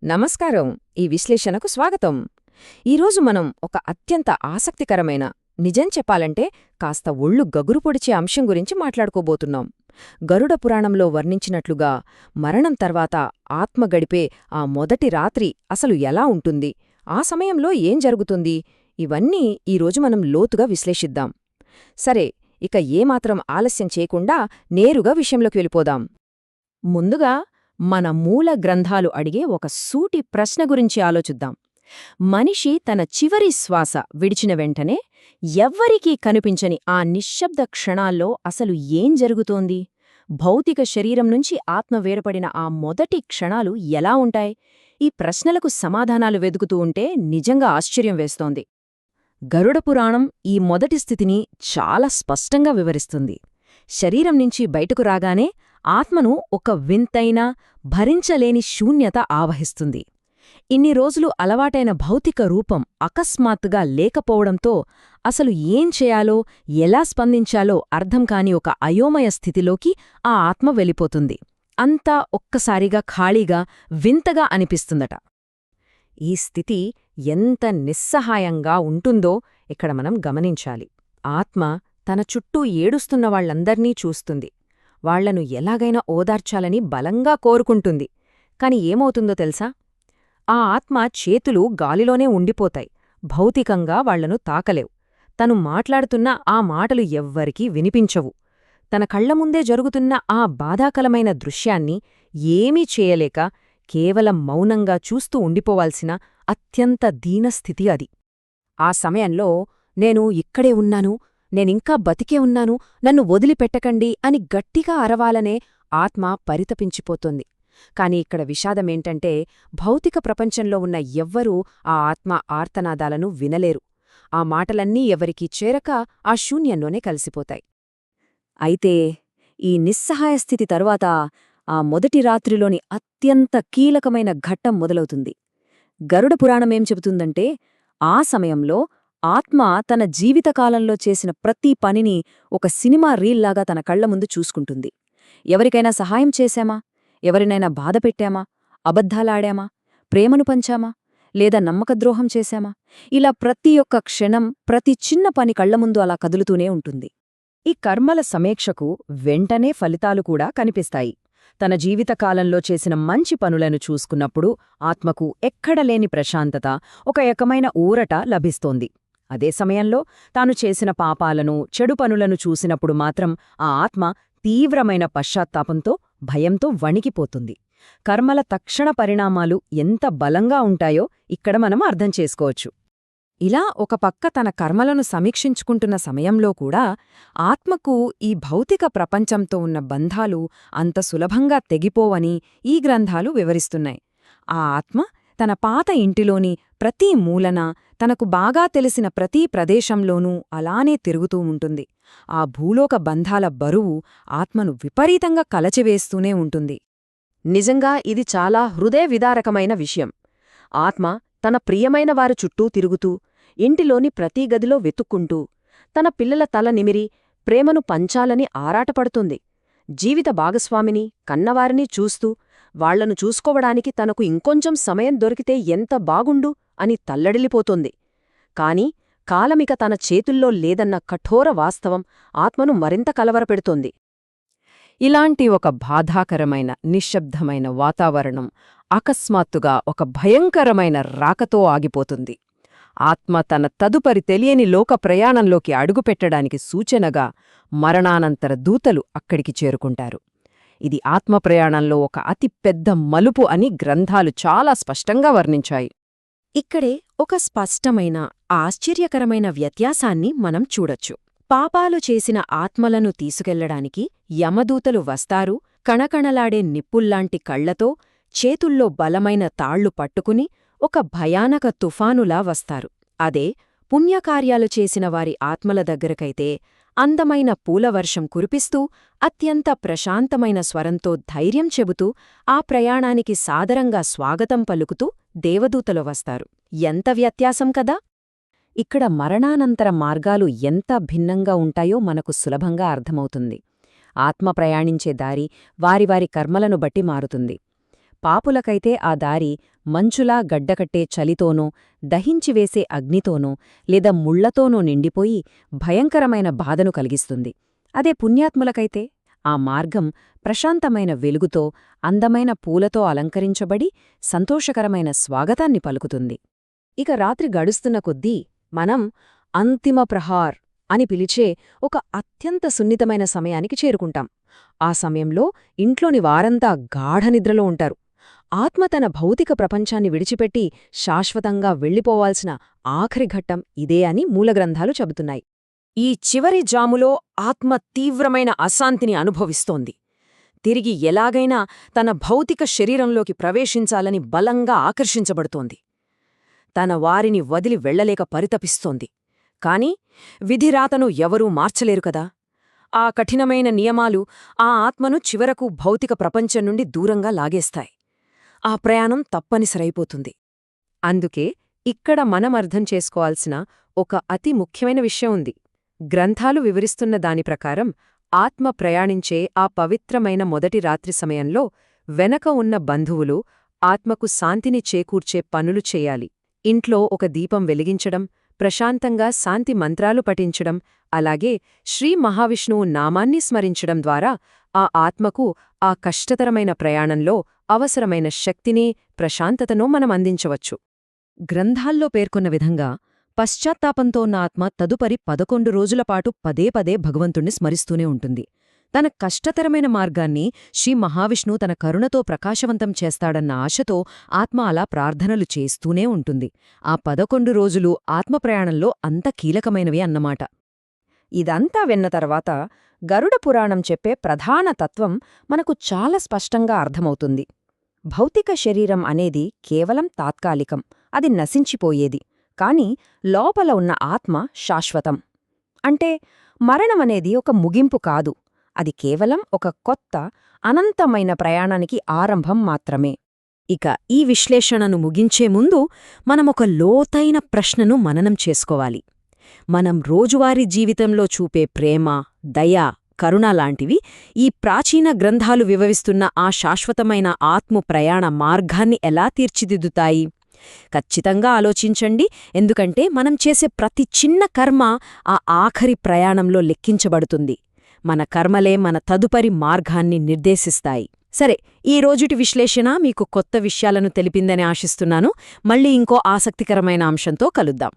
నమస్కారం. ఈ విశ్లేషణకు స్వాగతం. ఈరోజు మనం ఒక అత్యంత ఆసక్తికరమైన, నిజం చెప్పాలంటే కాస్త ఒళ్ళు గగురు పొడిచే అంశం గురించి మాట్లాడుకోబోతున్నాం. గరుడ పురాణంలో వర్ణించినట్లుగా మరణం తర్వాత ఆత్మ గడిపే ఆ మొదటి రాత్రి అసలు ఎలా ఉంటుంది, ఆ సమయంలో ఏం జరుగుతుంది, ఇవన్నీ ఈరోజు మనం లోతుగా విశ్లేషిద్దాం. సరే, ఇక ఏమాత్రం ఆలస్యం చేయకుండా నేరుగా విషయంలోకి వెళ్ళిపోదాం. ముందుగా మన మూల గ్రంథాలు అడిగే ఒక సూటి ప్రశ్న గురించి ఆలోచిద్దాం. మనిషి తన చివరి శ్వాస విడిచిన వెంటనే ఎవ్వరికీ కనిపించని ఆ నిశ్శబ్ద క్షణాల్లో అసలు ఏం జరుగుతోంది? భౌతిక శరీరం నుంచి ఆత్మ వేరుపడిన ఆ మొదటి క్షణాలు ఎలా ఉంటాయి? ఈ ప్రశ్నలకు సమాధానాలు వెదుకుతూ ఉంటే నిజంగా ఆశ్చర్యం వేస్తోంది. గరుడ పురాణం ఈ మొదటి స్థితిని చాలా స్పష్టంగా వివరిస్తుంది. శరీరం నుంచి బయటకు రాగానే ఆత్మను ఒక వింతైన, భరించలేని శూన్యత ఆవహిస్తుంది. ఇన్ని రోజులు అలవాటైన భౌతిక రూపం అకస్మాత్తుగా లేకపోవడంతో అసలు ఏం చేయాలో, ఎలా స్పందించాలో అర్థం కాని ఒక అయోమయ స్థితిలోకి ఆ ఆత్మ వెళ్ళిపోతుంది. అంతా ఒక్కసారిగా ఖాళీగా, వింతగా అనిపిస్తుందట. ఈ స్థితి ఎంత నిస్సహాయంగా ఉంటుందో ఇక్కడ మనం గమనించాలి. ఆత్మ తన చుట్టూ ఏడుస్తున్న వాళ్లందర్నీ చూస్తుంది. వాళ్లను ఎలాగైనా ఓదార్చాలని బలంగా కోరుకుంటుంది. కాని ఏమవుతుందో తెలుసా? ఆ ఆత్మ చేతులు గాలిలోనే ఉండిపోతాయి. భౌతికంగా వాళ్లను తాకలేవు. తను మాట్లాడుతున్న ఆ మాటలు ఎవ్వరికీ వినిపించవు. తన కళ్లముందే జరుగుతున్న ఆ బాధాకలమైన దృశ్యాన్ని ఏమీ చేయలేక కేవలం మౌనంగా చూస్తూ ఉండిపోవాల్సిన అత్యంత దీనస్థితి అది. ఆ సమయంలో నేను ఇక్కడే ఉన్నాను, నేనింకా బతికే ఉన్నాను, నన్ను వదిలిపెట్టకండి అని గట్టిగా అరవాలనే ఆత్మ పరితపించిపోతోంది. కాని ఇక్కడ విషాదమేంటంటే భౌతిక ప్రపంచంలో ఉన్న ఎవ్వరూ ఆ ఆత్మ ఆర్తనాదాలను వినలేరు. ఆ మాటలన్నీ ఎవరికీ చేరక ఆ శూన్యంలోనే కలిసిపోతాయి. అయితే ఈ నిస్సహాయస్థితి తరువాత ఆ మొదటి రాత్రిలోని అత్యంత కీలకమైన ఘట్టం మొదలవుతుంది. గరుడ పురాణమేం చెబుతుందంటే ఆ సమయంలో ఆత్మ తన జీవితకాలంలో చేసిన ప్రతి పనిని ఒక సినిమా రీల్లాగా తన కళ్ల ముందు చూసుకుంటుంది. ఎవరికైనా సహాయం చేశామా? ఎవరినైనా బాధపెట్టామా? అబద్ధాలాడామా? ప్రేమను పంచామా? లేదా నమ్మకద్రోహం చేశామా? ఇలా ప్రతి ఒక్క క్షణం, ప్రతి చిన్న పని కళ్లముందు అలా కదులుతూనే ఉంటుంది. ఈ కర్మల సమీక్షకు వెంటనే ఫలితాలు కూడా కనిపిస్తాయి. తన జీవితకాలంలో చేసిన మంచి పనులను చూసుకున్నప్పుడు ఆత్మకు ఎక్కడలేని ప్రశాంతత, ఒక రకమైన ఊరట లభిస్తోంది. అదే సమయంలో తాను చేసిన పాపాలను, చెడు పనులను చూసినప్పుడు మాత్రం ఆ ఆత్మ తీవ్రమైన పశ్చాత్తాపంతో, భయంతో వణికిపోతుంది. కర్మల తక్షణ పరిణామాలు ఎంత బలంగా ఉంటాయో ఇక్కడ మనం అర్థం చేసుకోవచ్చు. ఇలా ఒక పక్క తన కర్మలను సమీక్షించుకుంటున్న సమయంలో కూడా ఆత్మకు ఈ భౌతిక ప్రపంచంతో ఉన్న బంధాలు అంత సులభంగా తెగిపోవని ఈ గ్రంథాలు వివరిస్తున్నాయి. ఆ ఆత్మ తన పాత ఇంటిలోని ప్రతి మూలన, తనకు బాగా తెలిసిన ప్రతి ప్రదేశంలోనూ అలానే తిరుగుతూ ఉంటుంది. ఆ భూలోక బంధాల బరువు ఆత్మను విపరీతంగా కలచివేస్తూనే ఉంటుంది. నిజంగా ఇది చాలా హృదయవిదారకమైన విషయం. ఆత్మ తన ప్రియమైన వారి చుట్టూ తిరుగుతూ, ఇంటిలోని ప్రతి గదిలో వెతుక్కుంటూ, తన పిల్లల తల నిమిరి ప్రేమను పంచాలని ఆరాటపడుతుంది. జీవిత భాగస్వామిని, కన్నవారిని చూస్తూ, వాళ్లను చూసుకోవడానికి తనకు ఇంకొంచెం సమయం దొరికితే ఎంత బాగుండు అని తల్లడిల్లిపోతోంది. కాని కాలమిక తన చేతుల్లో లేదన్న కఠోర వాస్తవం ఆత్మను మరింత కలవరపెడుతోంది. ఇలాంటి ఒక బాధాకరమైన, నిశ్శబ్దమైన వాతావరణం అకస్మాత్తుగా ఒక భయంకరమైన రాకతో ఆగిపోతుంది. ఆత్మ తన తదుపరి తెలియని లోక ప్రయాణంలోకి అడుగుపెట్టడానికి సూచనగా మరణానంతర దూతలు అక్కడికి చేరుకుంటారు. ఇది ఆత్మప్రయాణంలో ఒక అతిపెద్ద మలుపు అని గ్రంథాలు చాలా స్పష్టంగా వర్ణించాయి. ఇక్కడే ఒక స్పష్టమైన, ఆశ్చర్యకరమైన వ్యత్యాసాన్ని మనం చూడొచ్చు. పాపాలు చేసిన ఆత్మలను తీసుకెళ్లడానికి యమదూతలు వస్తారు, కణకణలాడే నిప్పుల్లాంటి కళ్లతో, చేతుల్లో బలమైన తాళ్లు పట్టుకుని ఒక భయానక తుఫానులా వస్తారు. అదే పుణ్యకార్యాలు చేసిన వారి ఆత్మల దగ్గరకైతే అందమైన పూలవర్షం కురిపిస్తూ, అత్యంత ప్రశాంతమైన స్వరంతో ధైర్యం చెబుతూ, ఆ ప్రయాణానికి సాదరంగా స్వాగతం పలుకుతూ దేవదూతలు వస్తారు. ఎంత వ్యత్యాసం కదా! ఇక్కడ మరణానంతర మార్గాలు ఎంత భిన్నంగా ఉంటాయో మనకు సులభంగా అర్థమవుతుంది. ఆత్మ ప్రయాణించే దారి వారి వారి కర్మలను బట్టి మారుతుంది. పాపులకైతే ఆ దారి మంచులా గడ్డకట్టే చలితోనో, దహించివేసే అగ్నితోనో లేదా ముళ్లతోనో నిండిపోయి భయంకరమైన బాధను కలిగిస్తుంది. అదే పుణ్యాత్ములకైతే ఆ మార్గం ప్రశాంతమైన వెలుగుతో, అందమైన పూలతో అలంకరించబడి సంతోషకరమైన స్వాగతాన్ని పలుకుతుంది. ఇక రాత్రి గడుస్తున్న కొద్దీ మనం అంతిమ ప్రహార్ అని పిలిచే ఒక అత్యంత సున్నితమైన సమయానికి చేరుకుంటాం. ఆ సమయంలో ఇంట్లోని వారంతా గాఢనిద్రలో ఉంటారు. ఆత్మ తన భౌతిక ప్రపంచాన్ని విడిచిపెట్టి శాశ్వతంగా వెళ్ళిపోవాల్సిన ఆఖరి ఘట్టం ఇదే అని మూలగ్రంథాలు చెబుతున్నాయి. ఈ చివరి జాములో ఆత్మ తీవ్రమైన అశాంతిని అనుభవిస్తోంది. తిరిగి ఎలాగైనా తన భౌతిక శరీరంలోకి ప్రవేశించాలని బలంగా ఆకర్షించబడుతోంది. తన వారిని వదిలి వెళ్లలేక పరితపిస్తోంది. కాని విధిరాతను ఎవరూ మార్చలేరు కదా. ఆ కఠినమైన నియమాలు ఆ ఆత్మను చివరకు భౌతిక ప్రపంచం నుండి దూరంగా లాగేస్తాయి. ఆ ప్రయాణం తప్పనిసరైపోతుంది. అందుకే ఇక్కడ మనం అర్థం చేసుకోవాల్సిన ఒక అతి ముఖ్యమైన విషయం ఉంది. గ్రంథాలు వివరిస్తున్న దాని ప్రకారం ఆత్మ ప్రయాణించే ఆ పవిత్రమైన మొదటి రాత్రి సమయంలో వెనక ఉన్న బంధువులు ఆత్మకు శాంతిని చేకూర్చే పనులు చేయాలి. ఇంట్లో ఒక దీపం వెలిగించడం, ప్రశాంతంగా శాంతి మంత్రాలు పఠించడం, అలాగే శ్రీ మహావిష్ణువు నామాన్ని స్మరించడం ద్వారా ఆ ఆత్మకు ఆ కష్టతరమైన ప్రయాణంలో అవసరమైన శక్తిని, ప్రశాంతతను మనం అందించవచ్చు. గ్రంథాల్లో పేర్కొన్న విధంగా పశ్చాత్తాపంతో ఉన్న ఆత్మ తదుపరి 11 రోజులపాటు పదే పదే భగవంతుణ్ణి స్మరిస్తూనే ఉంటుంది. తన కష్టతరమైన మార్గాన్ని శ్రీ మహావిష్ణువు తన కరుణతో ప్రకాశవంతం చేస్తాడన్న ఆశతో ఆత్మ అలా ప్రార్థనలు చేస్తూనే ఉంటుంది. ఆ 11 రోజులు ఆత్మప్రయాణంలో అంత కీలకమైనవి అన్నమాట. ఇదంతా విన్న తర్వాత గరుడ పురాణం చెప్పే ప్రధాన తత్వం మనకు చాలా స్పష్టంగా అర్థమవుతుంది. భౌతిక శరీరం అనేది కేవలం తాత్కాలికం, అది నశించిపోయేది. కాని లోపల ఉన్న ఆత్మ శాశ్వతం. అంటే మరణమనేది ఒక ముగింపు కాదు, అది కేవలం ఒక కొత్త, అనంతమైన ప్రయాణానికి ఆరంభం మాత్రమే. ఇక ఈ విశ్లేషణను ముగించే ముందు మనమొక లోతైన ప్రశ్నను మననం చేసుకోవాలి. మనం రోజువారీ జీవితంలో చూపే ప్రేమ, దయ, కరుణ లాంటివి ఈ ప్రాచీన గ్రంథాలు వివరిస్తున్న ఆ శాశ్వతమైన ఆత్మ ప్రయాణ మార్గాన్ని ఎలా తీర్చిదిద్దుతాయి? ఖచ్చితంగా ఆలోచించండి, ఎందుకంటే మనం చేసే ప్రతి చిన్న కర్మ ఆ ఆఖరి ప్రయాణంలో లెక్కించబడుతుంది. మన కర్మలే మన తదుపరి మార్గాన్ని నిర్దేశిస్తాయి. సరే, ఈ రోజుటి విశ్లేషణ మీకు కొత్త విషయాలను తెలిపిందని ఆశిస్తున్నాను. మళ్ళీ ఇంకో ఆసక్తికరమైన అంశంతో కలుద్దాం.